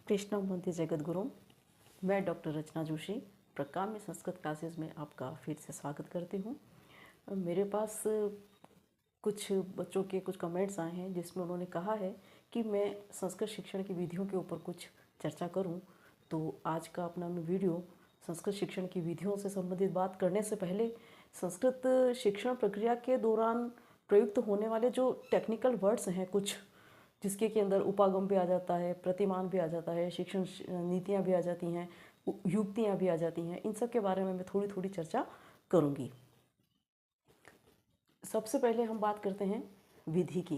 कृष्णं वन्दे जगद्गुरुं। मैं डॉक्टर रचना जोशी प्रकाम्य संस्कृत क्लासेस में आपका फिर से स्वागत करती हूँ। मेरे पास कुछ बच्चों के कुछ कमेंट्स आए हैं जिसमें उन्होंने कहा है कि मैं संस्कृत शिक्षण की विधियों के ऊपर कुछ चर्चा करूं। तो आज का अपना मैं वीडियो संस्कृत शिक्षण की विधियों से संबंधित बात करने से पहले संस्कृत शिक्षण प्रक्रिया के दौरान प्रयुक्त होने वाले जो टेक्निकल वर्ड्स हैं कुछ, जिसके के अंदर उपागम भी आ जाता है, प्रतिमान भी आ जाता है, शिक्षण नीतियाँ भी आ जाती हैं, युक्तियाँ भी आ जाती हैं, इन सब के बारे में मैं थोड़ी थोड़ी चर्चा करूँगी। सबसे पहले हम बात करते हैं विधि की,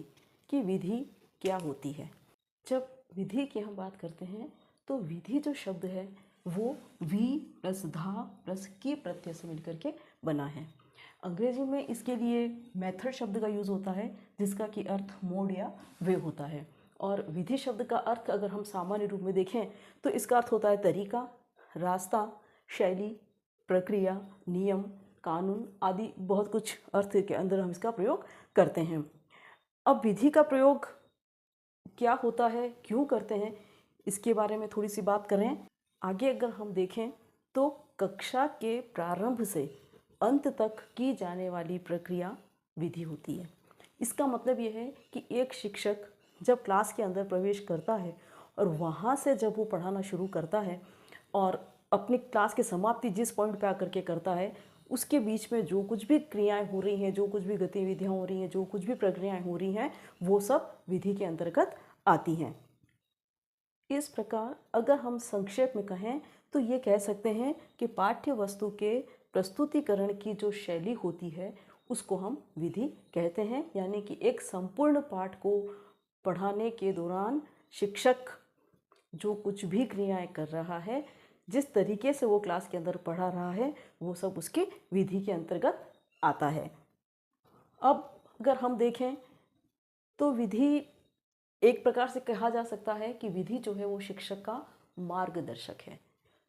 कि विधि क्या होती है। जब विधि की हम बात करते हैं तो विधि जो शब्द है वो वी प्लस धा प्लस की प्रत्यय से मिलकर के बना है। अंग्रेजी में इसके लिए मेथड शब्द का यूज़ होता है जिसका कि अर्थ मोड या वे होता है। और विधि शब्द का अर्थ अगर हम सामान्य रूप में देखें तो इसका अर्थ होता है तरीका, रास्ता, शैली, प्रक्रिया, नियम, कानून आदि बहुत कुछ अर्थ के अंदर हम इसका प्रयोग करते हैं। अब विधि का प्रयोग क्या होता है, क्यों करते हैं, इसके बारे में थोड़ी सी बात करें। आगे अगर हम देखें तो कक्षा के प्रारंभ से अंत तक की जाने वाली प्रक्रिया विधि होती है। इसका मतलब ये है कि एक शिक्षक जब क्लास के अंदर प्रवेश करता है और वहाँ से जब वो पढ़ाना शुरू करता है और अपनी क्लास की समाप्ति जिस पॉइंट पे आकर के करता है, उसके बीच में जो कुछ भी क्रियाएं हो रही हैं, जो कुछ भी गतिविधियां हो रही हैं, जो कुछ भी प्रक्रियाएं हो रही हैं, वो सब विधि के अंतर्गत आती हैं। इस प्रकार अगर हम संक्षेप में कहें तो ये कह सकते हैं कि पाठ्य वस्तु के प्रस्तुतिकरण की जो शैली होती है उसको हम विधि कहते हैं। यानी कि एक संपूर्ण पाठ को पढ़ाने के दौरान शिक्षक जो कुछ भी क्रियाएं कर रहा है, जिस तरीके से वो क्लास के अंदर पढ़ा रहा है, वो सब उसके विधि के अंतर्गत आता है। अब अगर हम देखें तो विधि एक प्रकार से कहा जा सकता है कि विधि जो है वो शिक्षक का मार्गदर्शक है।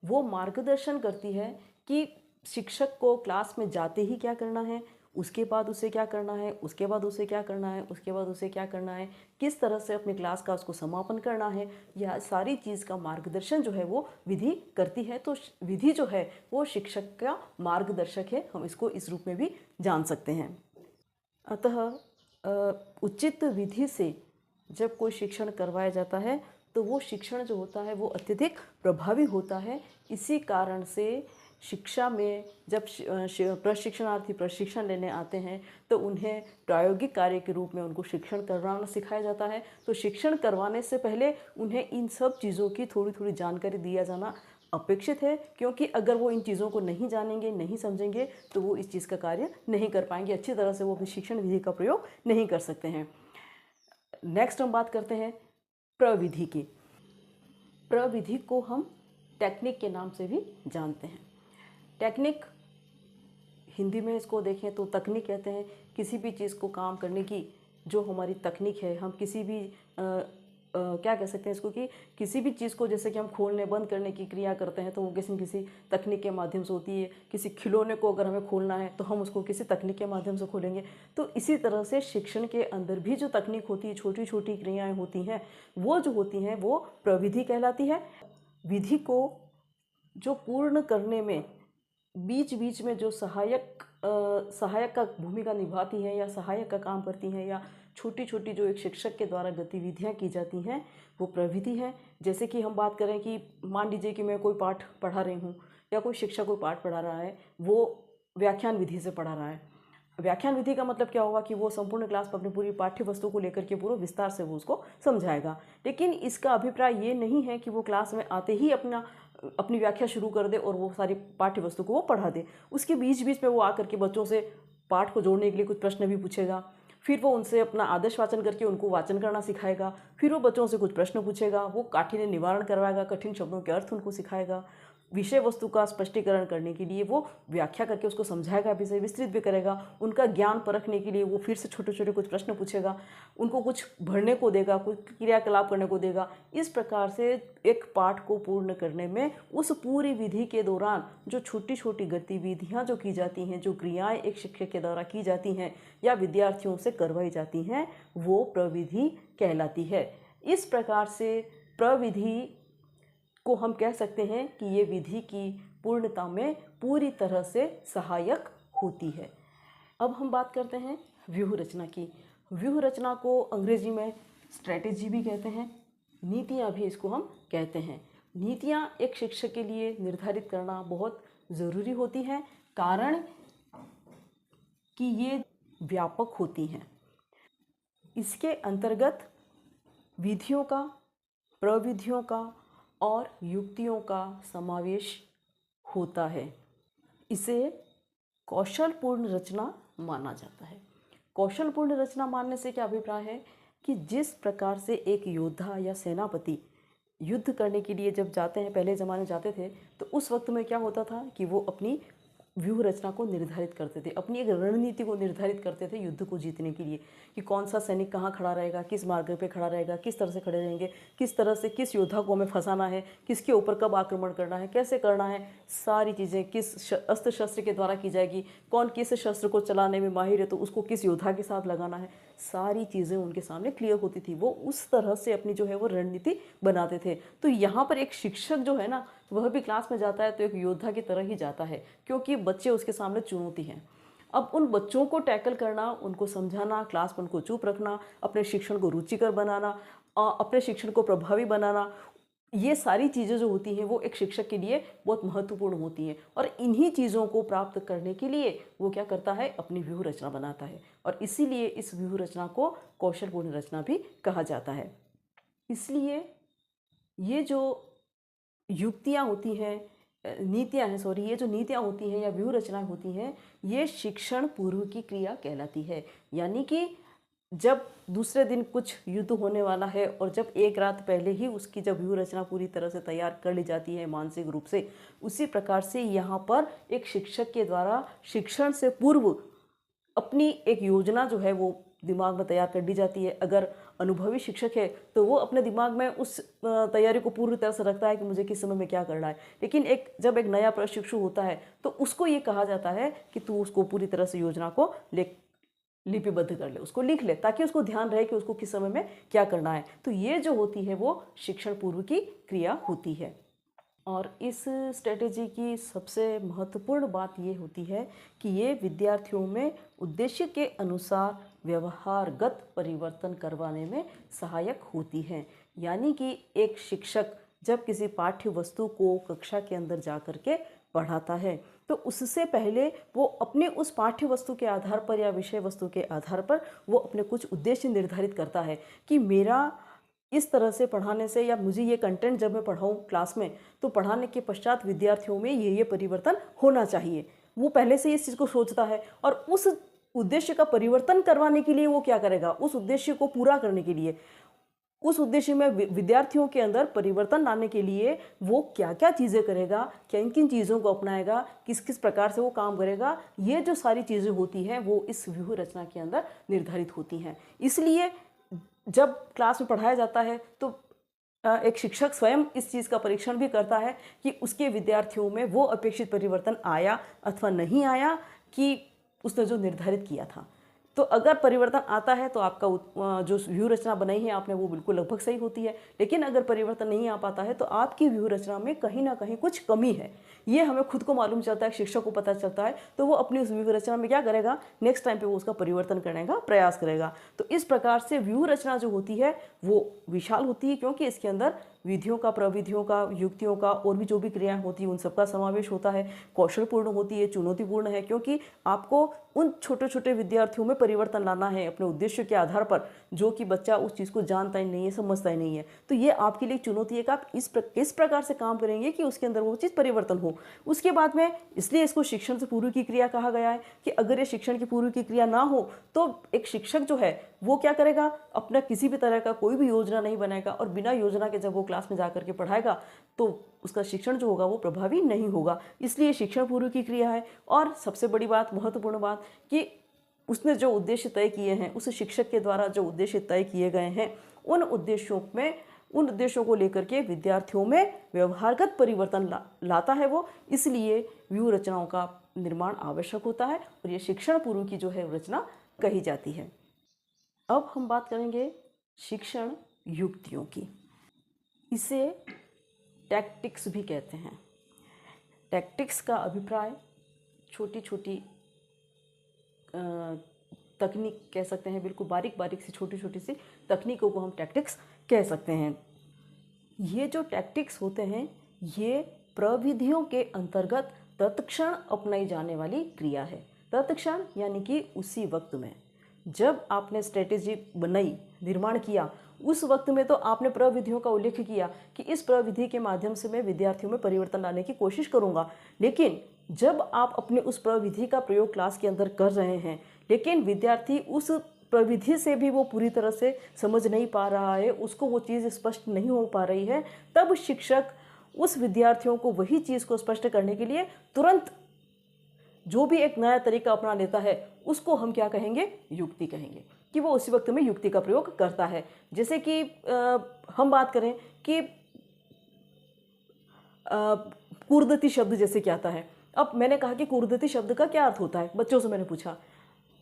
वो मार्गदर्शन करती है कि शिक्षक को क्लास में जाते ही क्या करना है, उसके बाद उसे क्या करना है, उसके बाद उसे क्या करना है, उसके बाद उसे क्या करना है, किस तरह से अपनी क्लास का उसको समापन करना है, यह सारी चीज़ का मार्गदर्शन जो है वो विधि करती है। तो विधि जो है वो शिक्षक का मार्गदर्शक है, हम इसको इस रूप में भी जान सकते हैं। अतः उचित विधि से जब कोई शिक्षण करवाया जाता है तो वो शिक्षण जो होता है वो अत्यधिक प्रभावी होता है। इसी कारण से शिक्षा में जब प्रशिक्षणार्थी प्रशिक्षण लेने आते हैं तो उन्हें प्रायोगिक कार्य के रूप में उनको शिक्षण करवाना सिखाया जाता है। तो शिक्षण करवाने से पहले उन्हें इन सब चीज़ों की थोड़ी थोड़ी जानकारी दिया जाना अपेक्षित है, क्योंकि अगर वो इन चीज़ों को नहीं जानेंगे, नहीं समझेंगे तो वो इस चीज़ का कार्य नहीं कर पाएंगे, अच्छी तरह से वो अपनी शिक्षण विधि का प्रयोग नहीं कर सकते हैं। नेक्स्ट हम बात करते हैं प्रविधि की। प्रविधि को हम टेक्निक के नाम से भी जानते हैं। टेक्निक हिंदी में इसको देखें तो तकनीक कहते हैं। किसी भी चीज़ को काम करने की जो हमारी तकनीक है, हम किसी भी क्या कह सकते हैं इसको, कि किसी भी चीज़ को जैसे कि हम खोलने बंद करने की क्रिया करते हैं तो वो किसी न किसी तकनीक के माध्यम से होती है। किसी खिलौने को अगर हमें खोलना है तो हम उसको किसी तकनीक के माध्यम से खोलेंगे। तो इसी तरह से शिक्षण के अंदर भी जो तकनीक होती है, छोटी छोटी क्रियाएँ होती हैं, वो जो होती हैं वो प्रविधि कहलाती है। विधि को जो पूर्ण करने में बीच बीच में जो सहायक का भूमिका निभाती हैं या सहायक का काम करती हैं, या छोटी छोटी जो एक शिक्षक के द्वारा गतिविधियां की जाती हैं, वो प्रविधि है। जैसे कि हम बात करें कि मान लीजिए कि मैं कोई पाठ पढ़ा रही हूँ या कोई शिक्षक कोई पाठ पढ़ा रहा है, वो व्याख्यान विधि से पढ़ा रहा है। व्याख्यान विधि का मतलब क्या होगा कि वो संपूर्ण क्लास पर अपनी पूरी पाठ्य वस्तु को लेकर के पूरा विस्तार से वो उसको समझाएगा। लेकिन इसका अभिप्राय ये नहीं है कि वो क्लास में आते ही अपनी व्याख्या शुरू कर दे और वो सारी पाठ्य वस्तु को वो पढ़ा दे। उसके बीच बीच में वो आकर के बच्चों से पाठ को जोड़ने के लिए कुछ प्रश्न भी पूछेगा, फिर वो उनसे अपना आदर्श वाचन करके उनको वाचन करना सिखाएगा, फिर वो बच्चों से कुछ प्रश्न पूछेगा, वो काठिन्य निवारण करवाएगा, कठिन शब्दों के अर्थ उनको सिखाएगा, विषय वस्तु का स्पष्टीकरण करने के लिए वो व्याख्या करके उसको समझाएगा, विषय विस्तृत भी करेगा, उनका ज्ञान परखने के लिए वो फिर से छोटे छोटे कुछ प्रश्न पूछेगा, उनको कुछ भरने को देगा, कुछ क्रियाकलाप करने को देगा। इस प्रकार से एक पाठ को पूर्ण करने में उस पूरी विधि के दौरान जो छोटी छोटी गतिविधियाँ जो की जाती हैं, जो क्रियाएँ एक शिक्षक के द्वारा की जाती हैं या विद्यार्थियों से करवाई जाती हैं, वो प्रविधि कहलाती है। इस प्रकार से प्रविधि को हम कह सकते हैं कि ये विधि की पूर्णता में पूरी तरह से सहायक होती है। अब हम बात करते हैं व्यूह रचना की। व्यूह रचना को अंग्रेजी में स्ट्रेटेजी भी कहते हैं, नीतियाँ भी इसको हम कहते हैं। नीतियाँ एक शिक्षक के लिए निर्धारित करना बहुत ज़रूरी होती हैं, कारण कि ये व्यापक होती हैं। इसके अंतर्गत विधियों का, प्रविधियों का और युक्तियों का समावेश होता है। इसे कौशलपूर्ण रचना माना जाता है। कौशलपूर्ण रचना मानने से क्या अभिप्राय है कि जिस प्रकार से एक योद्धा या सेनापति युद्ध करने के लिए जब जाते हैं, पहले ज़माने जाते थे, तो उस वक्त में क्या होता था कि वो अपनी व्यूह रचना को निर्धारित करते थे, अपनी एक रणनीति को निर्धारित करते थे युद्ध को जीतने के लिए, कि कौन सा सैनिक कहाँ खड़ा रहेगा, किस मार्ग पे खड़ा रहेगा, किस तरह से खड़े रहेंगे, किस तरह से किस योद्धा को हमें फंसाना है, किसके ऊपर कब आक्रमण करना है, कैसे करना है, सारी चीज़ें किस अस्त्र शस्त्र के द्वारा की जाएगी, कौन किस शस्त्र को चलाने में माहिर है तो उसको किस योद्धा के साथ लगाना है, सारी चीज़ें उनके सामने क्लियर होती थी। वो उस तरह से अपनी जो है वो रणनीति बनाते थे। तो यहाँ पर एक शिक्षक जो है ना, वह भी क्लास में जाता है तो एक योद्धा की तरह ही जाता है, क्योंकि बच्चे उसके सामने चुनौती हैं। अब उन बच्चों को टैकल करना, उनको समझाना, क्लास में उनको चुप रखना, अपने शिक्षण को रुचिकर बनाना, अपने शिक्षण को प्रभावी बनाना, ये सारी चीज़ें जो होती हैं वो एक शिक्षक के लिए बहुत महत्वपूर्ण होती हैं। और इन्हीं चीज़ों को प्राप्त करने के लिए वो क्या करता है, अपनी व्यूह रचना बनाता है। और इसीलिए इस व्यूह रचना को कौशलपूर्ण रचना भी कहा जाता है। इसलिए ये जो युक्तियाँ होती हैं, नीतियाँ हैं, सॉरी, ये जो नीतियाँ होती हैं या व्यूह रचनाएं होती हैं, ये शिक्षण पूर्व की क्रिया कहलाती है। यानी कि जब दूसरे दिन कुछ युद्ध होने वाला है और जब एक रात पहले ही उसकी जब व्यूह रचना पूरी तरह से तैयार कर ली जाती है मानसिक रूप से, उसी प्रकार से यहाँ पर एक शिक्षक के द्वारा शिक्षण से पूर्व अपनी एक योजना जो है वो दिमाग में तैयार कर दी जाती है। अगर अनुभवी शिक्षक है तो वो अपने दिमाग में उस तैयारी को पूरी तरह से रखता है कि मुझे किस समय में क्या करना है। लेकिन जब एक नया प्रशिक्षु होता है तो उसको ये कहा जाता है कि तू उसको पूरी तरह से योजना को लिपिबद्ध कर ले, उसको लिख ले, ताकि उसको ध्यान रहे कि उसको किस समय में क्या करना है। तो ये जो होती है वो शिक्षण पूर्व की क्रिया होती है। और इस स्ट्रेटेजी की सबसे महत्वपूर्ण बात ये होती है कि ये विद्यार्थियों में उद्देश्य के अनुसार व्यवहारगत परिवर्तन करवाने में सहायक होती हैं। यानी कि एक शिक्षक जब किसी पाठ्य वस्तु को कक्षा के अंदर जा कर के पढ़ाता है तो उससे पहले वो अपने उस पाठ्य वस्तु के आधार पर या विषय वस्तु के आधार पर वो अपने कुछ उद्देश्य निर्धारित करता है कि मेरा इस तरह से पढ़ाने से या मुझे ये कंटेंट जब मैं पढ़ाऊँ क्लास में तो पढ़ाने के पश्चात विद्यार्थियों में ये परिवर्तन होना चाहिए। वो पहले से इस चीज़ को सोचता है और उस उद्देश्य का परिवर्तन करवाने के लिए वो क्या करेगा, उस उद्देश्य को पूरा करने के लिए, उस उद्देश्य में विद्यार्थियों के अंदर परिवर्तन लाने के लिए वो क्या क्या चीज़ें करेगा, किन किन चीज़ों को अपनाएगा, किस किस प्रकार से वो काम करेगा, ये जो सारी चीज़ें होती हैं वो इस व्यूह रचना के अंदर निर्धारित होती हैं। इसलिए जब क्लास में पढ़ाया जाता है तो एक शिक्षक स्वयं इस चीज़ का परीक्षण भी करता है कि उसके विद्यार्थियों में वो अपेक्षित परिवर्तन आया अथवा नहीं आया कि उसने जो निर्धारित किया था। तो अगर परिवर्तन आता है तो आपका जो व्यूह रचना बनाई है आपने वो बिल्कुल लगभग सही होती है। लेकिन अगर परिवर्तन नहीं आ पाता है तो आपकी व्यूह रचना में कहीं ना कहीं कुछ कमी है। ये हमें खुद को मालूम चलता है, शिक्षक को पता चलता है, तो वो अपनी उस व्यूह रचना में क्या करेगा, नेक्स्ट टाइम पे वो उसका परिवर्तन करने का प्रयास करेगा। तो इस प्रकार से व्यूह रचना जो होती है वो विशाल होती है, क्योंकि इसके अंदर विधियों का, प्रविधियों का, युक्तियों का और भी जो भी क्रियाएं होती है उन सबका समावेश होता है। कौशलपूर्ण होती है, चुनौतीपूर्ण है, क्योंकि आपको उन छोटे छोटे विद्यार्थियों में परिवर्तन लाना है अपने उद्देश्य के आधार पर, जो कि बच्चा उस चीज़ को जानता ही नहीं है, समझता ही नहीं है। तो ये आपके लिए चुनौती है कि आप किस प्रकार से काम करेंगे कि उसके अंदर वो चीज़ परिवर्तन हो। उसके बाद में इसलिए इसको शिक्षण से पूर्व की क्रिया कहा गया है कि अगर ये शिक्षण की पूर्व की क्रिया ना हो तो एक शिक्षक जो है वो क्या करेगा, अपना किसी भी तरह का कोई भी योजना नहीं बनाएगा और बिना योजना के जब वो क्लास में जाकर के पढ़ाएगा तो उसका शिक्षण जो होगा वो प्रभावी नहीं होगा। इसलिए शिक्षण पूर्व की क्रिया है। और सबसे बड़ी बात, महत्वपूर्ण बात, कि उसने जो उद्देश्य तय किए हैं, उस शिक्षक के द्वारा जो उद्देश्य तय किए गए हैं, उन उद्देश्यों को लेकर के विद्यार्थियों में व्यवहारगत परिवर्तन लाता है वो। इसलिए व्यूह रचनाओं का निर्माण आवश्यक होता है और ये शिक्षण पूर्व की जो है रचना कही जाती है। अब हम बात करेंगे शिक्षण युक्तियों की। इसे टैक्टिक्स भी कहते हैं। टैक्टिक्स का अभिप्राय छोटी छोटी तकनीक कह सकते हैं, बिल्कुल बारीक बारीक सी छोटी छोटी सी तकनीकों को हम टैक्टिक्स कह सकते हैं। ये जो टैक्टिक्स होते हैं ये प्रविधियों के अंतर्गत तत्क्षण अपनाई जाने वाली क्रिया है। तत्क्षण यानी कि उसी वक्त में जब आपने स्ट्रेटेजी बनाई, निर्माण किया, उस वक्त में तो आपने प्रविधियों का उल्लेख किया कि इस प्रविधि के माध्यम से मैं विद्यार्थियों में परिवर्तन लाने की कोशिश करूंगा। लेकिन जब आप अपने उस प्रविधि का प्रयोग क्लास के अंदर कर रहे हैं लेकिन विद्यार्थी उस प्रविधि से भी वो पूरी तरह से समझ नहीं पा रहा है, उसको वो चीज़ स्पष्ट नहीं हो पा रही है, तब शिक्षक उस विद्यार्थियों को वही चीज़ को स्पष्ट करने के लिए तुरंत जो भी एक नया तरीका अपना लेता है उसको हम क्या कहेंगे? युक्ति कहेंगे, कि वो उसी वक्त में युक्ति का प्रयोग करता है। जैसे कि हम बात करें कि कूर्दती शब्द जैसे क्या आता है। अब मैंने कहा कि कूर्दती शब्द का क्या अर्थ होता है, बच्चों से मैंने पूछा,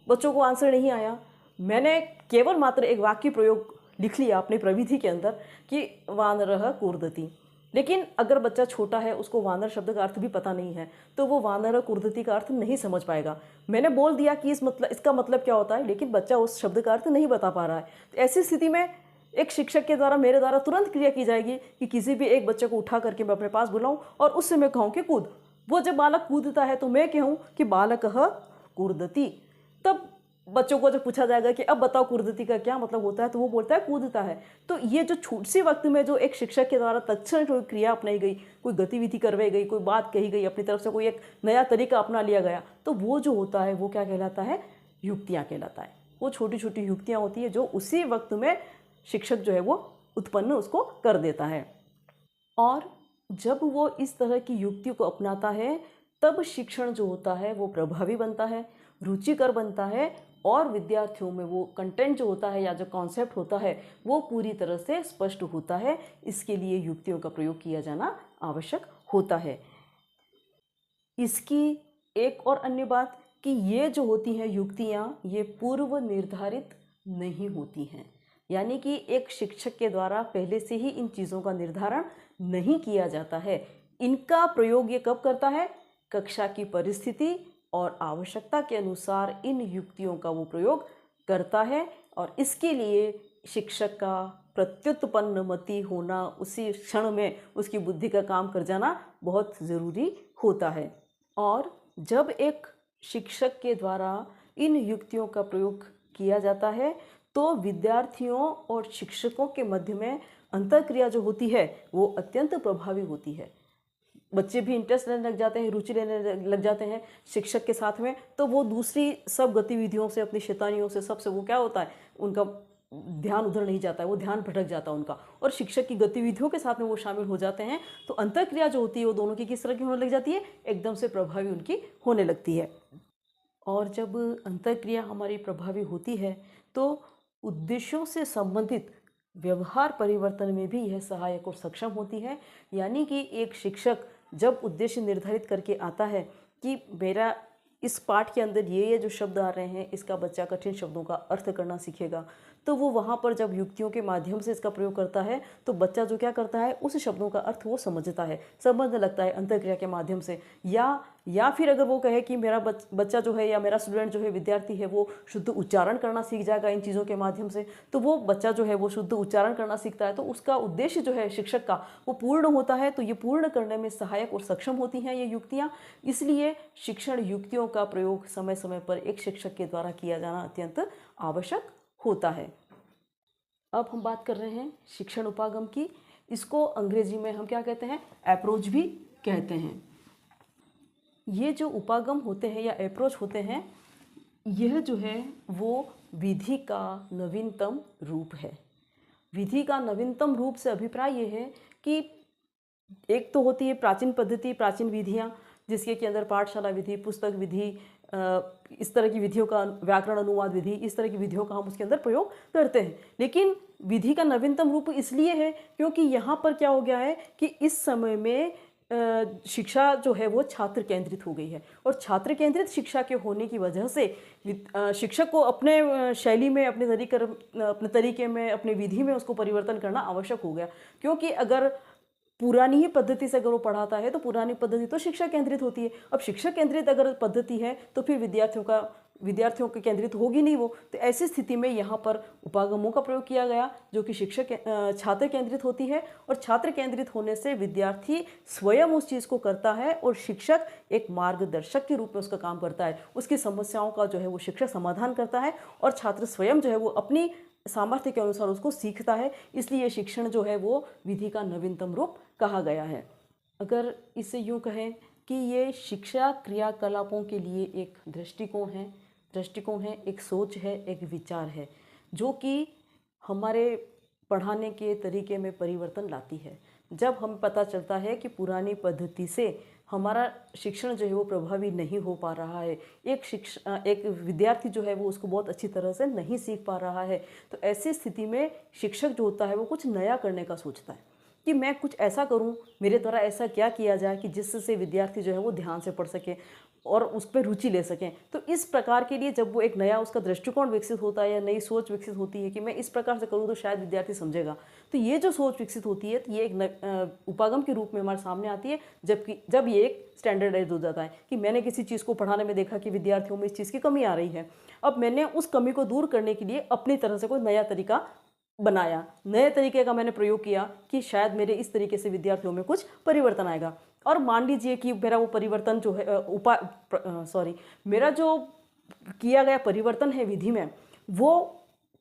बच्चों को आंसर नहीं आया। मैंने केवल मात्र एक वाक्य प्रयोग लिख लिया अपनी प्रविधि के अंदर कि वानरः कूर्दति। लेकिन अगर बच्चा छोटा है, उसको वानर शब्द का अर्थ भी पता नहीं है, तो वो वानर कूर्दति का अर्थ नहीं समझ पाएगा। मैंने बोल दिया कि इसका मतलब क्या होता है, लेकिन बच्चा उस शब्द का अर्थ नहीं बता पा रहा है। तो ऐसी स्थिति में एक शिक्षक के द्वारा, मेरे द्वारा तुरंत क्रिया की जाएगी कि किसी भी एक बच्चे को उठा करके मैं अपने पास बुलाऊं और उससे मैं कहूँ कि कूद। वो जब बालक कूदता है तो मैं कहूँ कि बालकः कूर्दति। तब बच्चों को जब पूछा जाएगा कि अब बताओ कूर्दति का क्या मतलब होता है, तो वो बोलता है कूदता है। तो ये जो छोटी सी वक्त में जो एक शिक्षक के द्वारा तत्क्षण कोई क्रिया अपनाई गई, कोई गतिविधि करवाई गई, कोई बात कही गई, अपनी तरफ से कोई एक नया तरीका अपना लिया गया, तो वो जो होता है वो क्या कहलाता है? युक्तियाँ कहलाता है। वो छोटी छोटी युक्तियाँ होती है जो उसी वक्त में शिक्षक जो है वो उत्पन्न उसको कर देता है। और जब वो इस तरह की युक्ति को अपनाता है तब शिक्षण जो होता है वो प्रभावी बनता है, रुचिकर बनता है और विद्यार्थियों में वो कंटेंट जो होता है या जो कॉन्सेप्ट होता है वो पूरी तरह से स्पष्ट होता है। इसके लिए युक्तियों का प्रयोग किया जाना आवश्यक होता है। इसकी एक और अन्य बात कि ये जो होती हैं युक्तियाँ, ये पूर्व निर्धारित नहीं होती हैं, यानी कि एक शिक्षक के द्वारा पहले से ही इन चीज़ों का निर्धारण नहीं किया जाता है। इनका प्रयोग ये कब करता है? कक्षा की परिस्थिति और आवश्यकता के अनुसार इन युक्तियों का वो प्रयोग करता है और इसके लिए शिक्षक का प्रत्युत्पन्न मति होना, उसी क्षण में उसकी बुद्धि का काम कर जाना बहुत ज़रूरी होता है। और जब एक शिक्षक के द्वारा इन युक्तियों का प्रयोग किया जाता है तो विद्यार्थियों और शिक्षकों के मध्य में अंतःक्रिया जो होती है वो अत्यंत प्रभावी होती है। बच्चे भी इंटरेस्ट लेने लग जाते हैं, रुचि लेने लग जाते हैं शिक्षक के साथ में, तो वो दूसरी सब गतिविधियों से, अपनी शैतानियों से, सबसे वो क्या होता है, उनका ध्यान उधर नहीं जाता है, वो ध्यान भटक जाता है उनका, और शिक्षक की गतिविधियों के साथ में वो शामिल हो जाते हैं। तो अंतःक्रिया जो होती है वो दोनों की किस तरह की होने लग जाती है? एकदम से प्रभावी उनकी होने लगती है। और जब अंतःक्रिया हमारी प्रभावी होती है तो उद्देश्यों से संबंधित व्यवहार परिवर्तन में भी यह सहायक और सक्षम होती है। यानी कि एक शिक्षक जब उद्देश्य निर्धारित करके आता है कि मेरा इस पाठ के अंदर ये जो शब्द आ रहे हैं इसका बच्चा कठिन शब्दों का अर्थ करना सीखेगा, तो वो वहाँ पर जब युक्तियों के माध्यम से इसका प्रयोग करता है तो बच्चा जो क्या करता है, उस शब्दों का अर्थ वो समझता है, समझने लगता है अंतःक्रिया के माध्यम से। या फिर अगर वो कहे कि मेरा बच्चा जो है या मेरा स्टूडेंट जो है, विद्यार्थी है, वो शुद्ध उच्चारण करना सीख जाएगा इन चीज़ों के माध्यम से, तो वो बच्चा जो है वो शुद्ध उच्चारण करना सीखता है, तो उसका उद्देश्य जो है शिक्षक का वो पूर्ण होता है। तो ये पूर्ण करने में सहायक और सक्षम होती हैं ये युक्तियाँ। इसलिए शिक्षण युक्तियों का प्रयोग समय समय पर एक शिक्षक के द्वारा किया जाना अत्यंत आवश्यक होता है। अब हम बात कर रहे हैं शिक्षण उपागम की। इसको अंग्रेजी में हम क्या कहते हैं? अप्रोच भी कहते हैं। ये जो उपागम होते हैं या अप्रोच होते हैं, यह जो है वो विधि का नवीनतम रूप है। विधि का नवीनतम रूप से अभिप्राय ये है कि एक तो होती है प्राचीन पद्धति, प्राचीन विधियाँ, जिसके के अंदर पाठशाला विधि, पुस्तक विधि, इस तरह की विधियों का, व्याकरण अनुवाद विधि, इस तरह की विधियों का हम उसके अंदर प्रयोग करते हैं। लेकिन विधि का नवीनतम रूप इसलिए है क्योंकि यहाँ पर क्या हो गया है कि इस समय में शिक्षा जो है वो छात्र केंद्रित हो गई है, और छात्र केंद्रित शिक्षा के होने की वजह से शिक्षक को अपने शैली में, अपने तरीके में, अपने विधि में उसको परिवर्तन करना आवश्यक हो गया। क्योंकि अगर पुरानी ही पद्धति से अगर वो पढ़ाता है तो पुरानी पद्धति तो शिक्षा केंद्रित होती है। अब शिक्षा केंद्रित अगर पद्धति है तो फिर विद्यार्थियों के केंद्रित होगी नहीं वो। तो ऐसी स्थिति में यहाँ पर उपागमों का प्रयोग किया गया, जो कि छात्र केंद्रित होती है। और छात्र केंद्रित होने से विद्यार्थी स्वयं उस चीज़ को करता है और शिक्षक एक मार्गदर्शक के रूप में उसका काम करता है। उसकी समस्याओं का जो है वो शिक्षक समाधान करता है और छात्र स्वयं जो है वो अपनी सामर्थ्य के अनुसार उसको सीखता है। इसलिए शिक्षण जो है वो विधि का नवीनतम रूप कहा गया है। अगर इसे यूँ कहें कि ये शिक्षा क्रियाकलापों के लिए एक दृष्टिकोण है, एक सोच है, एक विचार है, जो कि हमारे पढ़ाने के तरीके में परिवर्तन लाती है। जब हमें पता चलता है कि पुरानी पद्धति से हमारा शिक्षण जो है वो प्रभावी नहीं हो पा रहा है, एक विद्यार्थी जो है वो उसको बहुत अच्छी तरह से नहीं सीख पा रहा है, तो ऐसी स्थिति में शिक्षक जो होता है वो कुछ नया करने का सोचता है कि मैं कुछ ऐसा करूं, मेरे द्वारा ऐसा क्या किया जाए कि जिससे विद्यार्थी जो है वो ध्यान से पढ़ सके और उस पर रुचि ले सकें। तो इस प्रकार के लिए जब वो एक नया उसका दृष्टिकोण विकसित होता है या नई सोच विकसित होती है कि मैं इस प्रकार से करूँ तो शायद विद्यार्थी समझेगा, तो ये जो सोच विकसित होती है तो ये एक उपागम के रूप में हमारे सामने आती है। जब ये एक स्टैंडर्डाइज हो जाता है कि मैंने किसी चीज़ को पढ़ाने में देखा कि विद्यार्थियों में इस चीज़ की कमी आ रही है, अब मैंने उस कमी को दूर करने के लिए अपनी तरह से कोई नया तरीका बनाया, नए तरीके का मैंने प्रयोग किया कि शायद मेरे इस तरीके से विद्यार्थियों में कुछ परिवर्तन आएगा। और मान लीजिए कि मेरा वो परिवर्तन जो है मेरा जो किया गया परिवर्तन है विधि में वो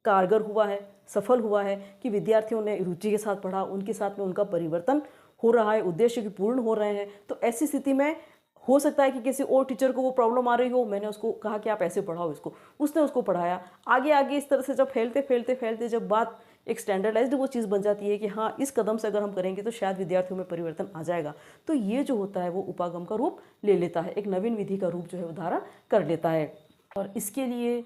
कारगर हुआ है, सफल हुआ है कि विद्यार्थियों ने रुचि के साथ पढ़ा, उनके साथ में उनका परिवर्तन हो रहा है, उद्देश्य की पूर्ण हो रहे हैं। तो ऐसी स्थिति में हो सकता है कि किसी और टीचर को वो प्रॉब्लम आ रही हो, मैंने उसको कहा कि आप ऐसे पढ़ाओ इसको, उसने उसको पढ़ाया, आगे इस तरह से जब फैलते जब बात एक स्टैंडर्डाइज्ड वो चीज़ बन जाती है कि हाँ इस कदम से अगर हम करेंगे तो शायद विद्यार्थियों में परिवर्तन आ जाएगा, तो ये जो होता है वो उपागम का रूप ले लेता है, एक नवीन विधि का रूप जो है वो धारण कर लेता है। और इसके लिए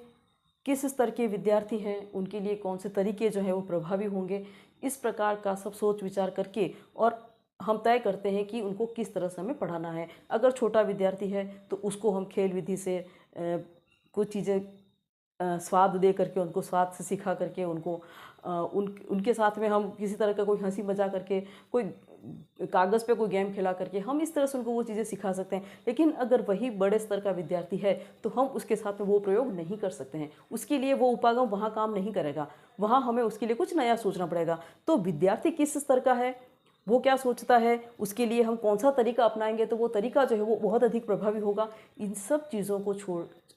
किस स्तर के विद्यार्थी हैं, उनके लिए कौन से तरीके जो है वो प्रभावी होंगे, इस प्रकार का सब सोच विचार करके और हम तय करते हैं कि उनको किस तरह से हमें पढ़ाना है। अगर छोटा विद्यार्थी है तो उसको हम खेल विधि से कुछ चीज़ें स्वाद दे करके, उनको स्वाद से सिखा करके, उनके साथ में हम किसी तरह का कोई हंसी मजाक करके, कोई कागज़ पे कोई गेम खिला करके हम इस तरह से उनको वो चीज़ें सिखा सकते हैं। लेकिन अगर वही बड़े स्तर का विद्यार्थी है तो हम उसके साथ में वो प्रयोग नहीं कर सकते हैं, उसके लिए वो उपागम वहाँ काम नहीं करेगा, वहाँ हमें उसके लिए कुछ नया सोचना पड़ेगा। तो विद्यार्थी किस स्तर का है, वो क्या सोचता है, उसके लिए हम कौन सा तरीका अपनाएंगे तो वो तरीका जो है वो बहुत अधिक प्रभावी होगा। इन सब चीज़ों को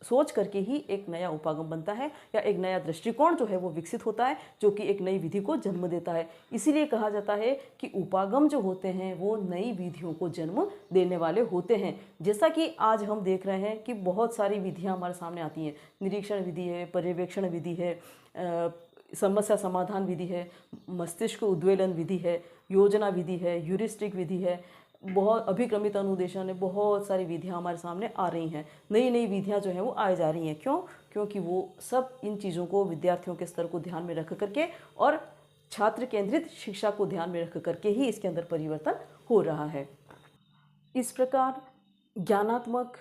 सोच करके ही एक नया उपागम बनता है या एक नया दृष्टिकोण जो है वो विकसित होता है, जो कि एक नई विधि को जन्म देता है। इसीलिए कहा जाता है कि उपागम जो होते हैं वो नई विधियों को जन्म देने वाले होते हैं। जैसा कि आज हम देख रहे हैं कि बहुत सारी विधियाँ हमारे सामने आती हैं, निरीक्षण विधि है, पर्यवेक्षण विधि है, समस्या समाधान विधि है, मस्तिष्क उद्वेलन विधि है, योजना विधि है, ह्यूरिस्टिक विधि है, बहुत अभिक्रमित अनुदेशन है, बहुत सारी विधियाँ हमारे सामने आ रही हैं, नई विधियाँ जो हैं वो आ जा रही हैं। क्योंकि वो सब इन चीज़ों को विद्यार्थियों के स्तर को ध्यान में रख करके और छात्र केंद्रित शिक्षा को ध्यान में रख करके ही इसके अंदर परिवर्तन हो रहा है। इस प्रकार ज्ञानात्मक,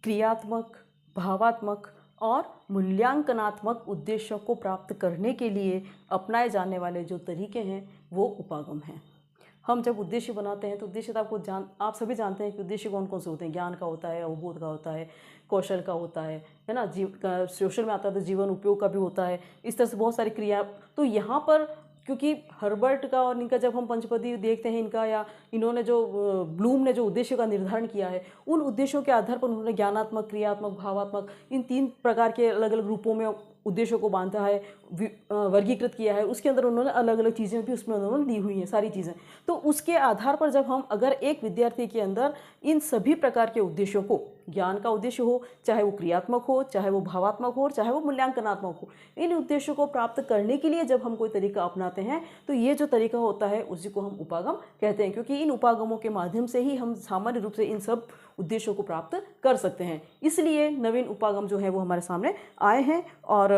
क्रियात्मक, भावात्मक और मूल्यांकनात्मक उद्देश्यों को प्राप्त करने के लिए अपनाए जाने वाले जो तरीके हैं वो उपागम हैं। हम जब उद्देश्य बनाते हैं तो उद्देश्य तो आप सभी जानते हैं कि उद्देश्य कौन कौन से होते हैं, ज्ञान का होता है, अवबोध का होता है, कौशल का होता है ना, सोशल में आता है तो जीवन उपयोग का भी होता है। इस तरह से बहुत सारी क्रिया। तो यहाँ पर क्योंकि हर्बर्ट का और इनका जब हम पंचपदी देखते हैं इनका, या इन्होंने जो ब्लूम ने जो उद्देश्य का निर्धारण किया है, उन उद्देश्यों के आधार पर उन्होंने ज्ञानात्मक, क्रियात्मक, भावात्मक इन 3 प्रकार के अलग अलग रूपों में उद्देश्यों को बांधा है, वर्गीकृत किया है। उसके अंदर उन्होंने अलग अलग चीज़ें भी उसमें उन्होंने दी हुई हैं, सारी चीज़ें। तो उसके आधार पर जब हम अगर एक विद्यार्थी के अंदर इन सभी प्रकार के उद्देश्यों को, ज्ञान का उद्देश्य हो, चाहे वो क्रियात्मक हो, चाहे वो भावात्मक हो, चाहे वो मूल्यांकनात्मक हो, इन उद्देश्यों को प्राप्त करने के लिए जब हम कोई तरीका अपनाते हैं तो ये जो तरीका होता है उसी को हम उपागम कहते हैं। क्योंकि इन उपागमों के माध्यम से ही हम सामान्य रूप से इन सब उद्देश्यों को प्राप्त कर सकते हैं। इसलिए नवीन उपागम जो है वो हमारे सामने आए हैं और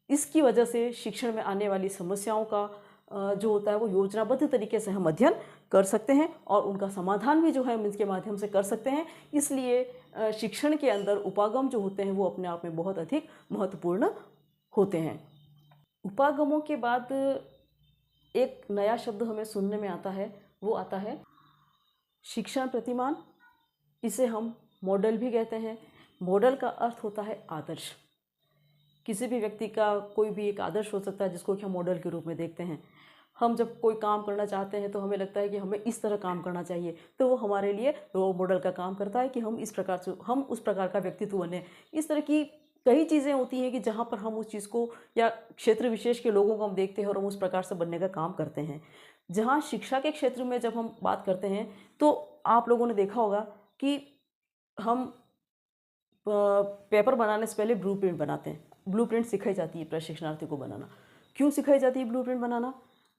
इसकी वजह से शिक्षण में आने वाली समस्याओं का जो होता है वो योजनाबद्ध तरीके से हम अध्ययन कर सकते हैं और उनका समाधान भी जो है हम इसके माध्यम से कर सकते हैं। इसलिए शिक्षण के अंदर उपागम जो होते हैं वो अपने आप में बहुत अधिक महत्वपूर्ण होते हैं। उपागमों के बाद एक नया शब्द हमें सुनने में आता है, वो आता है शिक्षण प्रतिमान। इसे हम मॉडल भी कहते हैं। मॉडल का अर्थ होता है आदर्श। किसी भी व्यक्ति का कोई भी एक आदर्श हो सकता है जिसको कि हम मॉडल के रूप में देखते हैं। हम जब कोई काम करना चाहते हैं तो हमें लगता है कि हमें इस तरह काम करना चाहिए, तो वो हमारे लिए रोल मॉडल का काम करता है कि हम इस प्रकार से, हम उस प्रकार का व्यक्तित्व बने। इस तरह की कई चीज़ें होती हैं कि जहाँ पर हम उस चीज़ को या क्षेत्र विशेष के लोगों को हम देखते हैं और हम उस प्रकार से बनने का काम करते हैं। जहाँ शिक्षा के क्षेत्र में जब हम बात करते हैं तो आप लोगों ने देखा होगा कि हम पेपर बनाने से पहले ब्लूप्रिंट बनाते हैं। ब्लूप्रिंट सिखाई जाती है प्रशिक्षणार्थी को बनाना। क्यों सिखाई जाती है ब्लूप्रिंट बनाना?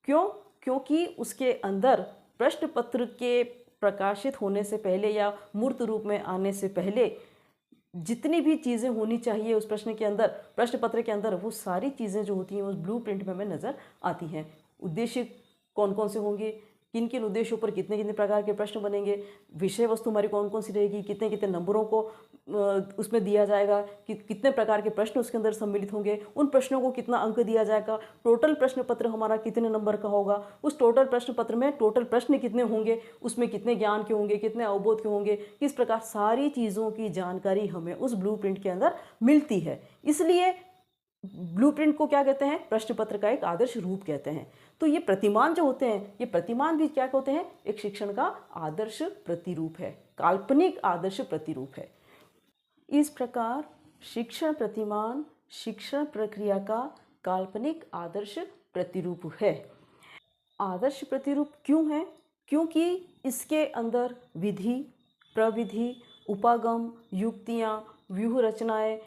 क्योंकि उसके अंदर प्रश्न पत्र के प्रकाशित होने से पहले या मूर्त रूप में आने से पहले जितनी भी चीज़ें होनी चाहिए उस प्रश्न के अंदर, प्रश्न पत्र के अंदर, वो सारी चीज़ें जो होती हैं उस ब्लूप्रिंट में हमें नज़र आती हैं। उद्देश्य कौन कौन से होंगे, किन किन उद्देश्यों पर कितने कितने प्रकार के प्रश्न बनेंगे, विषय वस्तु हमारी कौन कौन सी रहेगी, कितने कितने नंबरों को उसमें दिया जाएगा, कि कितने प्रकार के प्रश्न उसके अंदर सम्मिलित होंगे, उन प्रश्नों को कितना अंक दिया जाएगा, टोटल प्रश्न पत्र हमारा कितने नंबर का होगा, उस टोटल प्रश्न पत्र में टोटल प्रश्न कितने होंगे, उसमें कितने ज्ञान के होंगे, कितने अवबोध के होंगे, किस प्रकार सारी चीज़ों की जानकारी हमें उस ब्लूप्रिंट के अंदर मिलती है। इसलिए ब्लूप्रिंट को क्या कहते हैं? प्रश्न पत्र का एक आदर्श रूप कहते हैं। तो ये प्रतिमान जो होते हैं, ये प्रतिमान भी क्या होते हैं? एक शिक्षण का आदर्श प्रतिरूप है, काल्पनिक आदर्श प्रतिरूप है। इस प्रकार शिक्षण प्रतिमान शिक्षण प्रक्रिया का काल्पनिक आदर्श प्रतिरूप है। आदर्श प्रतिरूप क्यों है? क्योंकि इसके अंदर विधि, प्रविधि, उपागम, युक्तियाँ, व्यूह रचनाएं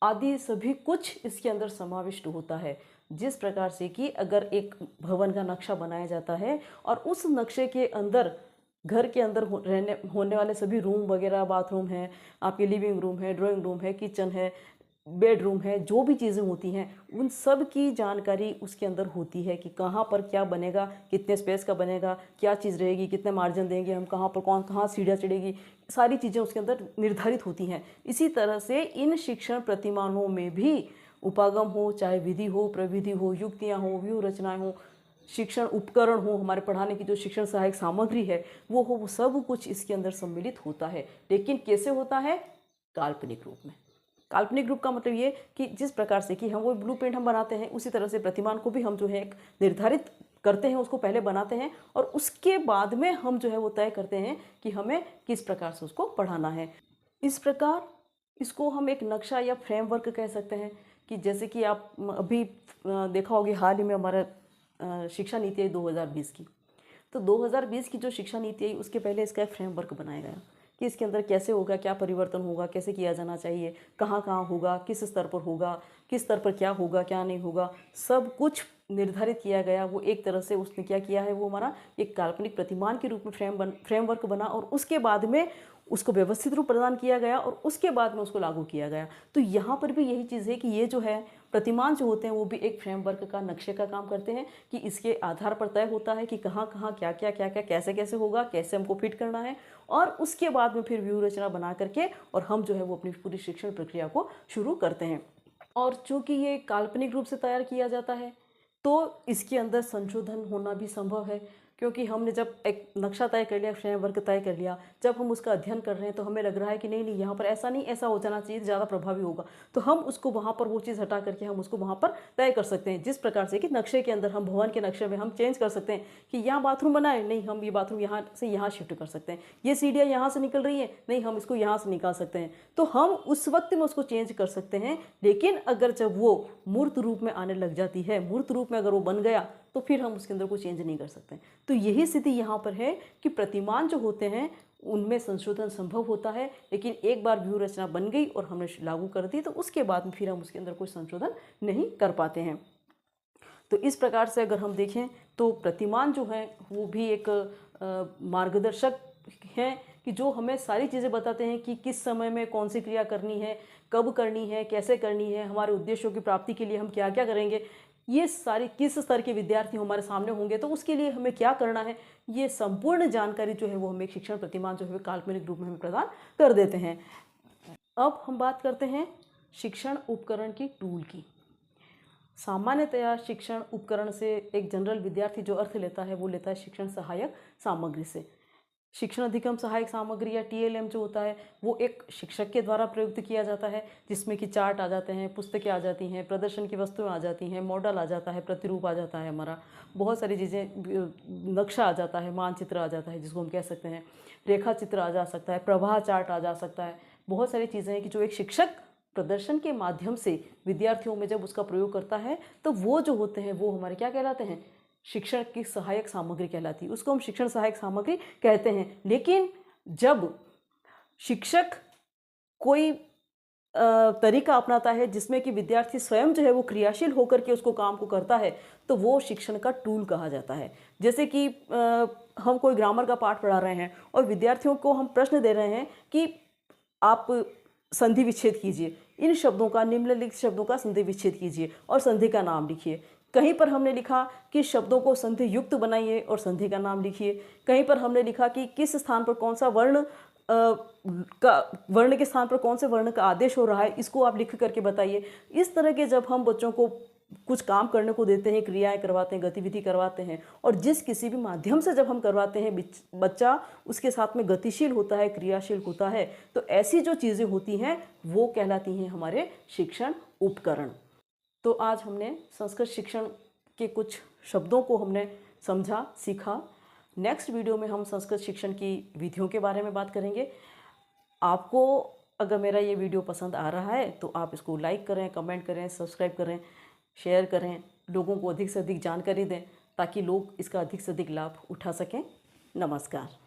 आदि सभी कुछ इसके अंदर समाविष्ट होता है। जिस प्रकार से कि अगर एक भवन का नक्शा बनाया जाता है और उस नक्शे के अंदर घर के अंदर होने वाले सभी रूम वगैरह, बाथरूम है, आपके लिविंग रूम है, ड्राइंग रूम है, किचन है, बेडरूम है, जो भी चीज़ें होती हैं उन सब की जानकारी उसके अंदर होती है कि कहाँ पर क्या बनेगा, कितने स्पेस का बनेगा, क्या चीज़ रहेगी, कितने मार्जिन देंगे हम, कहाँ पर कहाँ सीढ़ियाँ चढ़ेगी, सारी चीज़ें उसके अंदर निर्धारित होती हैं। इसी तरह से इन शिक्षण प्रतिमानों में भी उपागम हो, चाहे विधि हो, प्रविधि हो, युक्तियाँ हो, व्यूह रचनाएँ हो, शिक्षण उपकरण हो, हमारे पढ़ाने की जो शिक्षण सहायक सामग्री है वो हो, वो सब कुछ इसके अंदर सम्मिलित होता है। लेकिन कैसे होता है? काल्पनिक रूप में। काल्पनिक रूप का मतलब ये कि जिस प्रकार से कि हम वो ब्लूप्रिंट हम बनाते हैं, उसी तरह से प्रतिमान को भी हम जो है एक निर्धारित करते हैं, उसको पहले बनाते हैं और उसके बाद में हम जो है वो तय करते हैं कि हमें किस प्रकार से उसको पढ़ाना है। इस प्रकार इसको हम एक नक्शा या फ्रेमवर्क कह सकते हैं। कि जैसे कि आप अभी देखा होगी हाल ही में हमारा शिक्षा नीति आई 2020 की। तो 2020 की जो शिक्षा नीति आई उसके पहले इसका एक फ्रेमवर्क बनाया गया कि इसके अंदर कैसे होगा, क्या परिवर्तन होगा, कैसे किया जाना चाहिए, कहाँ कहाँ होगा, किस स्तर पर होगा, किस स्तर पर क्या होगा, क्या नहीं होगा, सब कुछ निर्धारित किया गया। वो एक तरह से उसने क्या किया है, वो हमारा एक काल्पनिक प्रतिमान के रूप में फ्रेमवर्क बना और उसके बाद में उसको व्यवस्थित रूप प्रदान किया गया और उसके बाद में उसको लागू किया गया। तो यहाँ पर भी यही चीज़ है कि ये जो है प्रतिमान जो होते हैं वो भी एक फ्रेमवर्क का, नक्शे का काम करते हैं कि इसके आधार पर तय होता है कि कहाँ कहाँ क्या क्या क्या क्या कैसे कैसे होगा, कैसे हमको फिट करना है और उसके बाद में फिर व्यूह रचना बना करके और हम जो है वो अपनी पूरी शिक्षण प्रक्रिया को शुरू करते हैं। और चूँकि ये काल्पनिक रूप से तैयार किया जाता है तो इसके अंदर संशोधन होना भी संभव है। क्योंकि हमने जब एक नक्शा तय कर लिया, फ्रेमवर्क तय कर लिया, जब हम उसका अध्ययन कर रहे हैं तो हमें लग रहा है कि नहीं नहीं यहाँ पर ऐसा नहीं, ऐसा हो जाना चाहिए, ज़्यादा प्रभावी होगा, तो हम उसको वहाँ पर वो चीज़ हटा करके हम उसको वहाँ पर तय कर सकते हैं। जिस प्रकार से कि नक्शे के अंदर हम भवन के नक्शे में हम चेंज कर सकते हैं कि यहाँ बाथरूम बनाए, नहीं हम ये बाथरूम यहाँ से यहाँ शिफ्ट कर सकते हैं, ये सीढ़ियाँ यहाँ से निकल रही हैं, नहीं हम इसको यहाँ से निकाल सकते हैं। तो हम उस वक्त में उसको चेंज कर सकते हैं। लेकिन अगर जब वो मूर्त रूप में आने लग जाती है, मूर्त रूप में अगर वो बन गया तो फिर हम उसके अंदर कोई चेंज नहीं कर सकते। तो यही स्थिति यहाँ पर है कि प्रतिमान जो होते हैं उनमें संशोधन संभव होता है, लेकिन एक बार व्यूह रचना बन गई और हमने लागू कर दी तो उसके बाद में फिर हम उसके अंदर कोई संशोधन नहीं कर पाते हैं। तो इस प्रकार से अगर हम देखें तो प्रतिमान जो है वो भी एक मार्गदर्शक हैं कि जो हमें सारी चीज़ें बताते हैं कि किस समय में कौन सी क्रिया करनी है, कब करनी है, कैसे करनी है, हमारे उद्देश्यों की प्राप्ति के लिए हम क्या क्या करेंगे, ये सारी किस स्तर के विद्यार्थी हमारे सामने होंगे तो उसके लिए हमें क्या करना है, ये संपूर्ण जानकारी जो है वो हमें शिक्षण प्रतिमान जो है काल्पनिक रूप में हमें प्रदान कर देते हैं। अब हम बात करते हैं शिक्षण उपकरण की टूल की। सामान्यतया शिक्षण उपकरण से एक जनरल विद्यार्थी जो अर्थ लेता है वो लेता है शिक्षण सहायक सामग्री से। शिक्षण अधिगम सहायक सामग्री या TLM जो होता है वो एक शिक्षक के द्वारा प्रयुक्त किया जाता है, जिसमें कि चार्ट आ जाते हैं, पुस्तकें आ जाती हैं, प्रदर्शन की वस्तुएं आ जाती हैं, मॉडल आ जाता है, प्रतिरूप आ जाता है, हमारा बहुत सारी चीज़ें, नक्शा आ जाता है, मानचित्र आ जाता है जिसको हम कह सकते हैं, रेखा चित्र आ जा सकता है, प्रवाह चार्ट आ जा सकता है। बहुत सारी चीज़ें हैं कि जो एक शिक्षक प्रदर्शन के माध्यम से विद्यार्थियों में जब उसका प्रयोग करता है तो वो जो होते हैं वो हमारे क्या कहलाते हैं, शिक्षण की सहायक सामग्री कहलाती है, उसको हम शिक्षण सहायक सामग्री कहते हैं। लेकिन जब शिक्षक कोई तरीका अपनाता है जिसमें कि विद्यार्थी स्वयं जो है वो क्रियाशील होकर के उसको काम को करता है तो वो शिक्षण का टूल कहा जाता है। जैसे कि हम कोई ग्रामर का पाठ पढ़ा रहे हैं और विद्यार्थियों को हम प्रश्न दे रहे हैं कि आप संधि विच्छेद कीजिए, इन शब्दों का, निम्नलिखित शब्दों का संधि विच्छेद कीजिए और संधि का नाम लिखिए। कहीं पर हमने लिखा कि शब्दों को संधि युक्त बनाइए और संधि का नाम लिखिए। कहीं पर हमने लिखा कि किस स्थान पर कौन सा वर्ण वर्ण के स्थान पर कौन से वर्ण का आदेश हो रहा है, इसको आप लिख करके बताइए। इस तरह के जब हम बच्चों को कुछ काम करने को देते हैं, क्रियाएं करवाते हैं, गतिविधि करवाते हैं, और जिस किसी भी माध्यम से जब हम करवाते हैं बच्चा उसके साथ में गतिशील होता है, क्रियाशील होता है, तो ऐसी जो चीज़ें होती हैं वो कहलाती हैं हमारे शिक्षण उपकरण। तो आज हमने संस्कृत शिक्षण के कुछ शब्दों को हमने समझा, सीखा। नेक्स्ट वीडियो में हम संस्कृत शिक्षण की विधियों के बारे में बात करेंगे। आपको अगर मेरा ये वीडियो पसंद आ रहा है तो आप इसको लाइक करें, कमेंट करें, सब्सक्राइब करें, शेयर करें, लोगों को अधिक से अधिक जानकारी दें ताकि लोग इसका अधिक से अधिक लाभ उठा सकें। नमस्कार।